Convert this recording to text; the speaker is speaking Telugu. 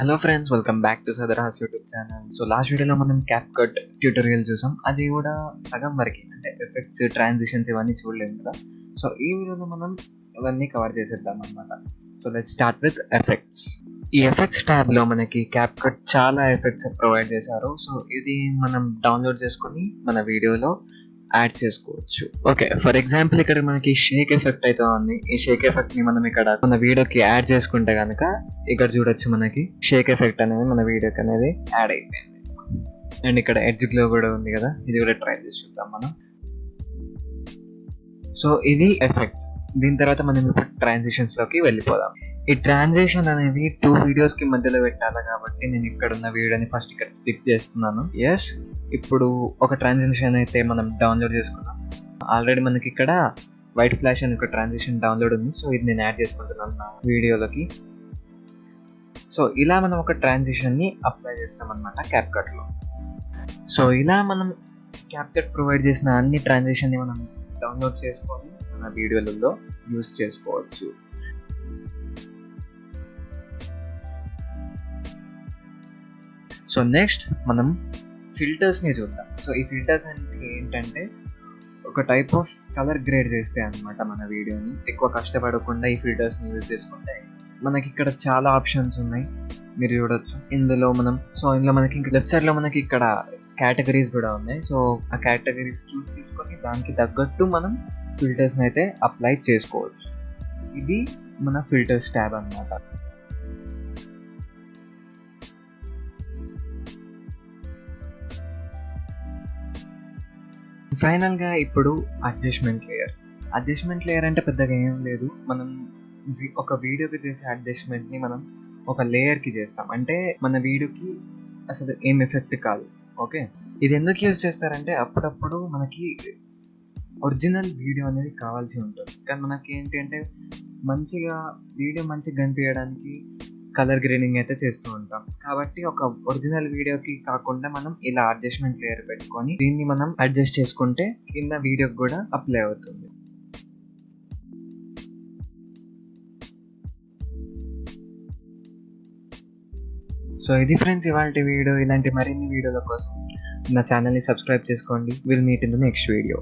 Hello friends, welcome back to సదర్హాస్ యూట్యూబ్ ఛానల్. సో లాస్ట్ వీడియోలో మనం క్యాప్ కట్ ట్యూటోరియల్ చూసాం. అది కూడా సగం వరకు, అంటే ఎఫెక్ట్స్, ట్రాన్సిషన్స్ ఇవన్నీ చూడలేదు కదా. సో ఈ వీడియోలో మనం ఇవన్నీ కవర్ చేసేద్దాం అనమాట. So let's start with effects. ఈ ఎఫెక్ట్స్ ట్యాబ్లో మనకి క్యాప్ కట్ చాలా ఎఫెక్ట్స్ ప్రొవైడ్ చేశారు. సో ఇది మనం డౌన్లోడ్ చేసుకొని మన వీడియోలో యాడ్ చేసుకోవచ్చు. ఓకే, ఫర్ ఎగ్జాంపుల్ ఇక్కడ మనకి షేక్ ఎఫెక్ట్ అయితే ఉంది. ఈ షేక్ ఎఫెక్ట్ ని మనం ఇక్కడ మన వీడియోకి యాడ్ చేసుకుంటే కనుక ఇక్కడ చూడొచ్చు, మనకి షేక్ ఎఫెక్ట్ అనేది మన వీడియోకి అనేది యాడ్ అయిపోయింది. అండ్ ఇక్కడ ఎడ్జ్ గ్లో కూడా ఉంది కదా, ఇది కూడా ట్రై చేసి చూద్దాం మనం. సో ఇది ఎఫెక్ట్స్. దీని తర్వాత మనం ఇప్పుడు ట్రాన్సిషన్స్ లోకి వెళ్ళిపోదాం. ఈ ట్రాన్సిషన్ అనేది 2 వీడియోస్ కి మధ్యలో పెట్టాలి కాబట్టి నేను ఇక్కడ ఉన్న వీడియోని ఫస్ట్ ఇక్కడ స్ప్లిట్ చేస్తున్నాను. ఎస్, ఇప్పుడు ఒక ట్రాన్సిషన్ అయితే మనం డౌన్లోడ్ చేసుకున్నాం. ఆల్రెడీ మనకి ఇక్కడ వైట్ ఫ్లాష్ అని ఒక ట్రాన్సిషన్ డౌన్లోడ్ ఉంది. సో ఇది నేను యాడ్ చేసుకుంటున్నాను నా వీడియోలోకి. సో ఇలా మనం ఒక ట్రాన్సిషన్ ని అప్లై చేస్తాం అనమాట క్యాప్ కట్ లో. సో ఇలా మనం క్యాప్ కట్ ప్రొవైడ్ చేసిన అన్ని ట్రాన్సిషన్ ని మనం డౌన్లోడ్ చేసుకొని మన వీడియోలలో యూజ్ చేసుకోవచ్చు. సో నెక్స్ట్ మనం ఫిల్టర్స్ని చూద్దాం. సో ఈ ఫిల్టర్స్ అంటే ఏంటంటే ఒక టైప్ ఆఫ్ కలర్ గ్రేడ్ చేస్తే అనమాట మన వీడియోని. ఎక్కువ కష్టపడకుండా ఈ ఫిల్టర్స్ని యూజ్ చేసుకుంటే మనకి ఇక్కడ చాలా ఆప్షన్స్ ఉన్నాయి, మీరు చూడొచ్చు. ఇందులో మనకి లెఫ్ట్ సైడ్లో మనకి ఇక్కడ కేటగిరీస్ కూడా ఉన్నాయి. సో ఆ కేటగిరీస్ చూసి తీసుకొని దానికి తగ్గట్టు మనం ఫిల్టర్స్ని అయితే అప్లై చేసుకోవచ్చు. ఇది మన ఫిల్టర్స్ ట్యాబ్ అన్నమాట. ఫైనల్గా ఇప్పుడు అడ్జస్ట్మెంట్ లేయర్ అంటే పెద్దగా ఏం లేదు. మనం ఒక వీడియోకి చేసే అడ్జస్ట్మెంట్ని మనం ఒక లేయర్కి చేస్తాం. అంటే మన వీడియోకి అసలు ఏం ఎఫెక్ట్ కాదు. ఓకే, ఇది ఎందుకు యూజ్ చేస్తారంటే అప్పుడప్పుడు మనకి ఒరిజినల్ వీడియో అనేది కావాల్సి ఉంటుంది, కానీ మనకి ఏంటి అంటే వీడియో మంచిగా కనిపించడానికి కలర్ గ్రేడింగ్ అయితే చేస్తూ ఉంటాం. కాబట్టి ఒక ఒరిజినల్ వీడియోకి కాకుండా మనం ఇలా అడ్జస్ట్మెంట్ లేయర్ పెట్టుకొని దీన్ని మనం అడ్జస్ట్ చేసుకుంటే కింద వీడియోకి కూడా అప్లై అవుతుంది. సో ఇది ఫ్రెండ్స్ ఇవాల్టి వీడియో. ఇలాంటి మరిన్ని వీడియోల కోసం నా ఛానల్ని సబ్స్క్రైబ్ చేసుకోండి. Will meet in the next video.